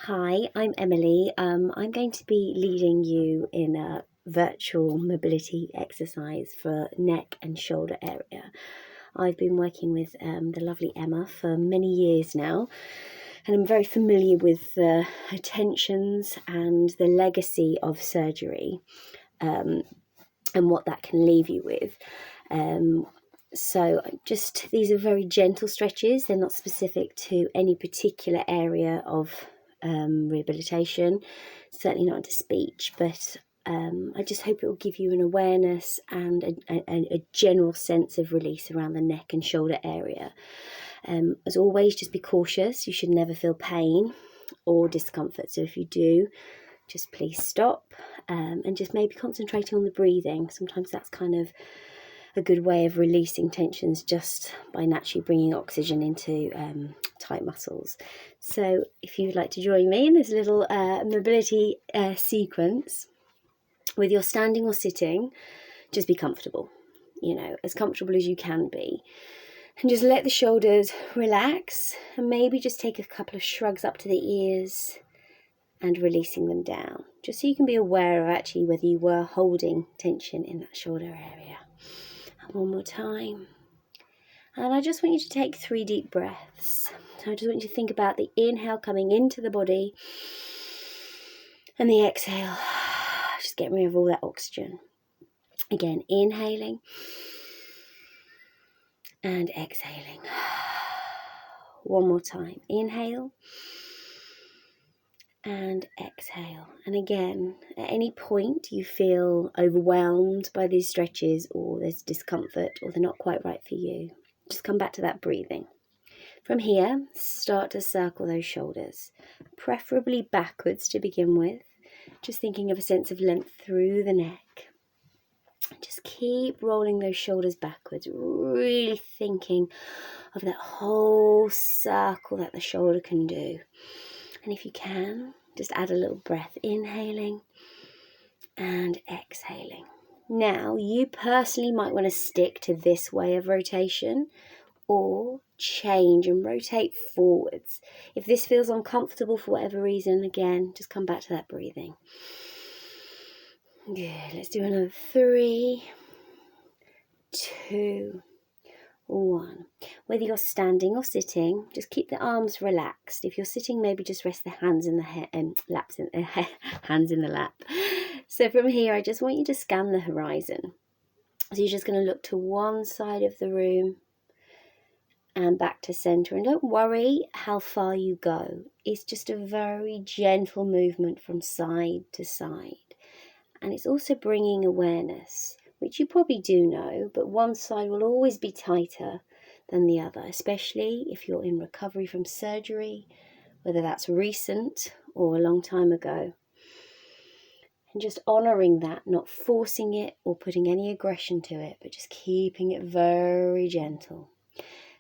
Hi, I'm Emily. I'm going to be leading you in a virtual mobility exercise for neck and shoulder area. I've been working with the lovely Emma for many years now, and I'm very familiar with the tensions and the legacy of surgery and what that can leave you with. So these are very gentle stretches. They're not specific to any particular area of rehabilitation, certainly not into speech, but I just hope it will give you an awareness and a general sense of release around the neck and shoulder area. As always, just be cautious. You should never feel pain or discomfort. So if you do, just please stop and just maybe concentrating on the breathing. Sometimes that's kind of a good way of releasing tensions just by naturally bringing oxygen into tight muscles. So if you'd like to join me in this little mobility sequence, whether you're standing or sitting, just be comfortable, as comfortable as you can be. And just let the shoulders relax and maybe just take a couple of shrugs up to the ears and releasing them down, just so you can be aware of actually whether you were holding tension in that shoulder area. And one more time. And I just want you to take 3 deep breaths. So I just want you to think about the inhale coming into the body and the exhale, just getting rid of all that oxygen. Again, inhaling and exhaling. One more time. Inhale and exhale. And again, at any point you feel overwhelmed by these stretches, or there's discomfort, or they're not quite right for you, just come back to that breathing. From here, start to circle those shoulders, preferably backwards to begin with, just thinking of a sense of length through the neck. Just keep rolling those shoulders backwards, really thinking of that whole circle that the shoulder can do. And if you can, just add a little breath, inhaling and exhaling. Now, you personally might want to stick to this way of rotation or change and rotate forwards. If this feels uncomfortable for whatever reason, again, just come back to that breathing. Good. Let's do another 3, 2, 1. Whether you're standing or sitting, just keep the arms relaxed. If you're sitting, maybe just rest the hands in the hands in the lap. So from here, I just want you to scan the horizon. So you're just going to look to one side of the room and back to center. And don't worry how far you go. It's just a very gentle movement from side to side. And it's also bringing awareness, which you probably do know, but one side will always be tighter than the other, especially if you're in recovery from surgery, whether that's recent or a long time ago. And just honouring that, not forcing it or putting any aggression to it, but just keeping it very gentle.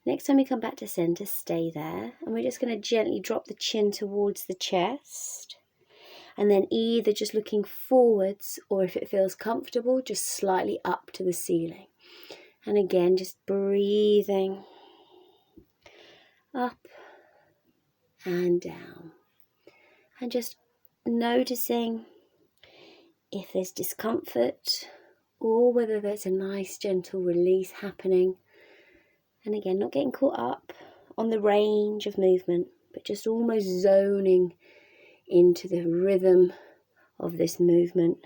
Next time we come back to centre, stay there, and we're just going to gently drop the chin towards the chest. And then either just looking forwards, or if it feels comfortable, just slightly up to the ceiling. And again, just breathing up and down. And just noticing if there's discomfort or whether there's a nice gentle release happening. And again, not getting caught up on the range of movement, but just almost zoning into the rhythm of this movement,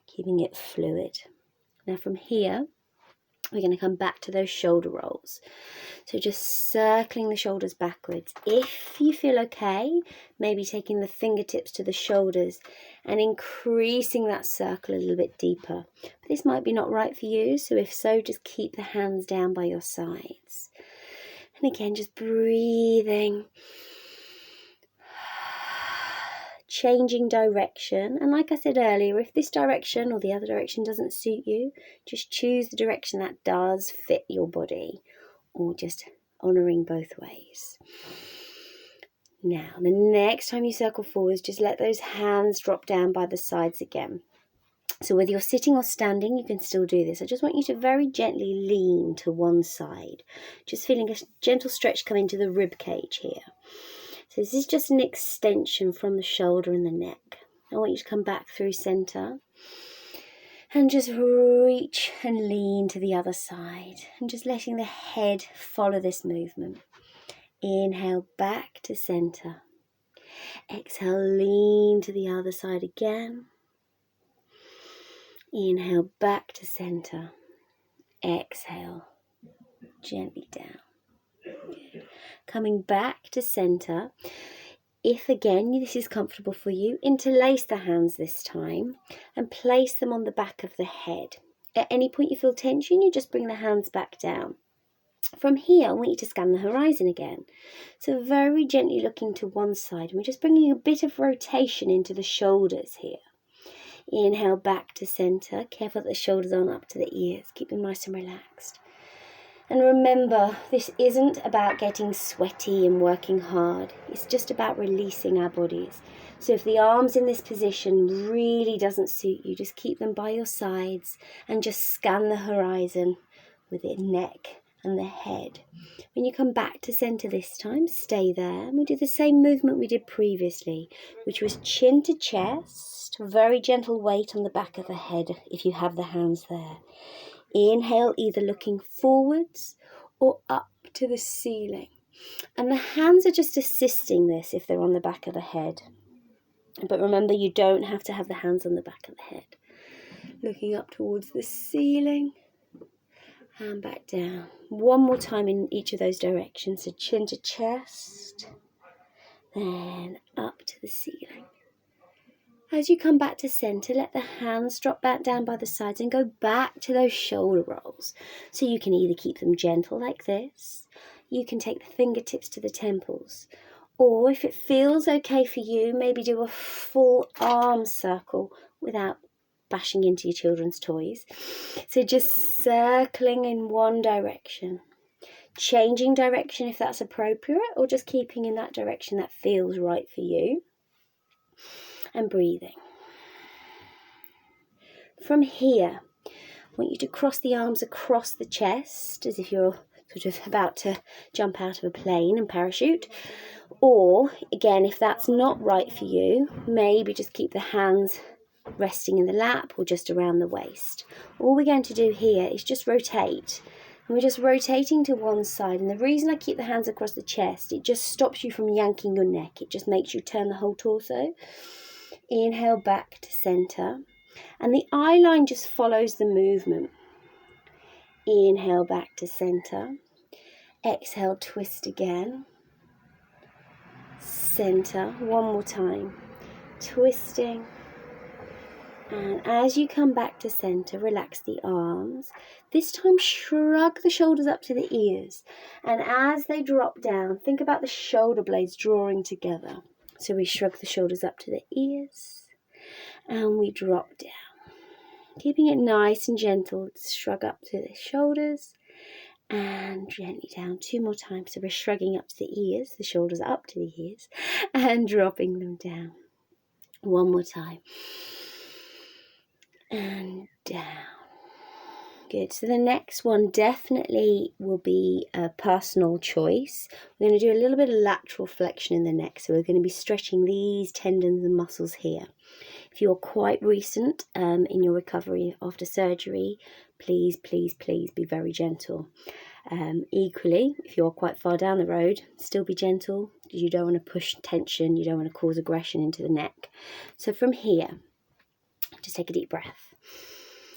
keeping it fluid. Now from here, we're going to come back to those shoulder rolls. So just circling the shoulders backwards. If you feel okay, maybe taking the fingertips to the shoulders and increasing that circle a little bit deeper. But this might be not right for you, so if so, just keep the hands down by your sides. And again, just breathing, changing direction. And like I said earlier, if this direction or the other direction doesn't suit you, just choose the direction that does fit your body, or just honouring both ways. Now, the next time you circle forwards, just let those hands drop down by the sides again. So whether you're sitting or standing, you can still do this. I just want you to very gently lean to one side, just feeling a gentle stretch come into the rib cage here. So this is just an extension from the shoulder and the neck. I want you to come back through centre and just reach and lean to the other side, and just letting the head follow this movement. Inhale back to centre. Exhale, lean to the other side again. Inhale back to centre. Exhale, gently down. Good. Coming back to centre. If again this is comfortable for you, interlace the hands this time and place them on the back of the head. At any point you feel tension, you just bring the hands back down. From here, I want you to scan the horizon again. So very gently looking to one side, and we're just bringing a bit of rotation into the shoulders here. Inhale back to centre. Careful that the shoulders aren't up to the ears. Keep them nice and relaxed. And remember, this isn't about getting sweaty and working hard. It's just about releasing our bodies. So if the arms in this position really doesn't suit you, just keep them by your sides and just scan the horizon with the neck and the head. When you come back to centre this time, stay there. And we do the same movement we did previously, which was chin to chest, very gentle weight on the back of the head if you have the hands there. Inhale, either looking forwards or up to the ceiling. And the hands are just assisting this if they're on the back of the head. But remember, you don't have to have the hands on the back of the head. Looking up towards the ceiling and back down. One more time in each of those directions. So chin to chest, then up to the ceiling. As you come back to centre, let the hands drop back down by the sides and go back to those shoulder rolls. So you can either keep them gentle like this, you can take the fingertips to the temples, or if it feels okay for you, maybe do a full arm circle without bashing into your children's toys. So just circling in one direction, changing direction if that's appropriate, or just keeping in that direction that feels right for you. And breathing. From here, I want you to cross the arms across the chest as if you're sort of about to jump out of a plane and parachute. Or, again, if that's not right for you, maybe just keep the hands resting in the lap or just around the waist. All we're going to do here is just rotate. And we're just rotating to one side. And the reason I keep the hands across the chest, it just stops you from yanking your neck. It just makes you turn the whole torso. Inhale back to centre, and the eye line just follows the movement. Inhale back to centre, exhale, twist again, centre, one more time, twisting, and as you come back to centre, relax the arms. This time shrug the shoulders up to the ears, and as they drop down, think about the shoulder blades drawing together. So we shrug the shoulders up to the ears and we drop down. Keeping it nice and gentle, shrug up to the shoulders and gently down. Two more times. So we're shrugging up to the ears, the shoulders up to the ears and dropping them down. One more time. And down. Good. So the next one definitely will be a personal choice. We're going to do a little bit of lateral flexion in the neck. So we're going to be stretching these tendons and muscles here. If you're quite recent in your recovery after surgery, please, please, please be very gentle. Equally, if you're quite far down the road, still be gentle. You don't want to push tension. You don't want to cause aggression into the neck. So from here, just take a deep breath.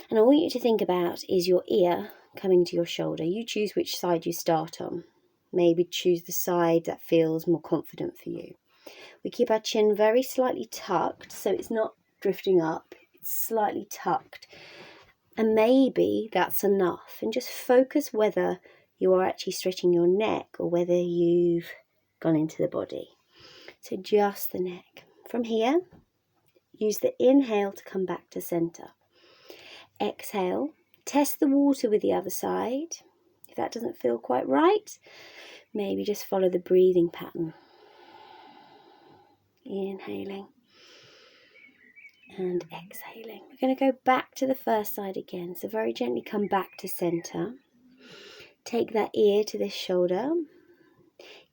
And all you to think about is your ear coming to your shoulder. You choose which side you start on. Maybe choose the side that feels more confident for you. We keep our chin very slightly tucked, so it's not drifting up. It's slightly tucked. And maybe that's enough. And just focus whether you are actually stretching your neck or whether you've gone into the body. So just the neck. From here, use the inhale to come back to centre. Exhale, test the water with the other side. If that doesn't feel quite right, maybe just follow the breathing pattern. Inhaling and exhaling. We're going to go back to the first side again. So very gently come back to centre. Take that ear to this shoulder.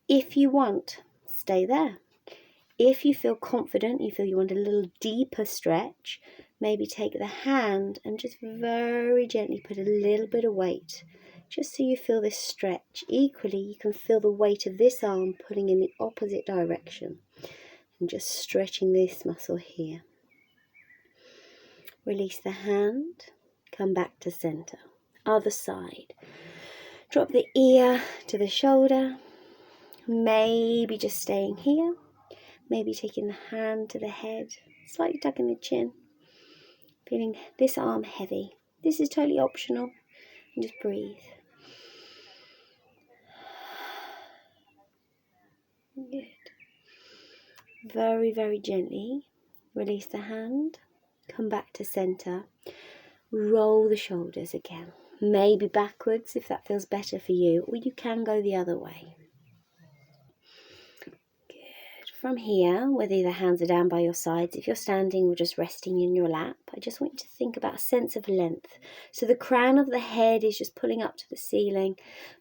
If you want, stay there. If you feel confident, you feel you want a little deeper stretch, maybe take the hand and just very gently put a little bit of weight, just so you feel this stretch. Equally, you can feel the weight of this arm pulling in the opposite direction and just stretching this muscle here. Release the hand, come back to center. Other side. Drop the ear to the shoulder, maybe just staying here, maybe taking the hand to the head, slightly tucking the chin, feeling this arm heavy. This is totally optional, and just breathe. Good. Very, very gently release the hand, come back to center, roll the shoulders again, maybe backwards if that feels better for you, or you can go the other way. Good. From here, whether the hands are down by your sides, if you're standing or just resting in your lap, I just want you to think about a sense of length. So the crown of the head is just pulling up to the ceiling,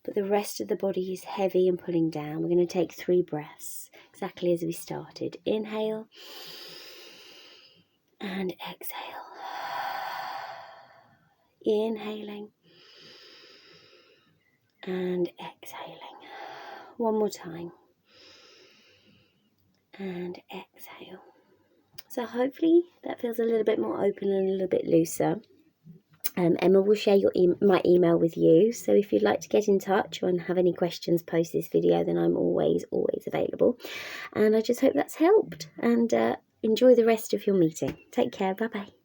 but the rest of the body is heavy and pulling down. We're going to take 3 breaths, exactly as we started. Inhale and exhale. Inhaling and exhaling. One more time. And exhale. So hopefully that feels a little bit more open and a little bit looser. Emma will share my email with you, so if you'd like to get in touch or have any questions post this video, then I'm always available. And I just hope that's helped, and enjoy the rest of your meeting. Take care. Bye bye.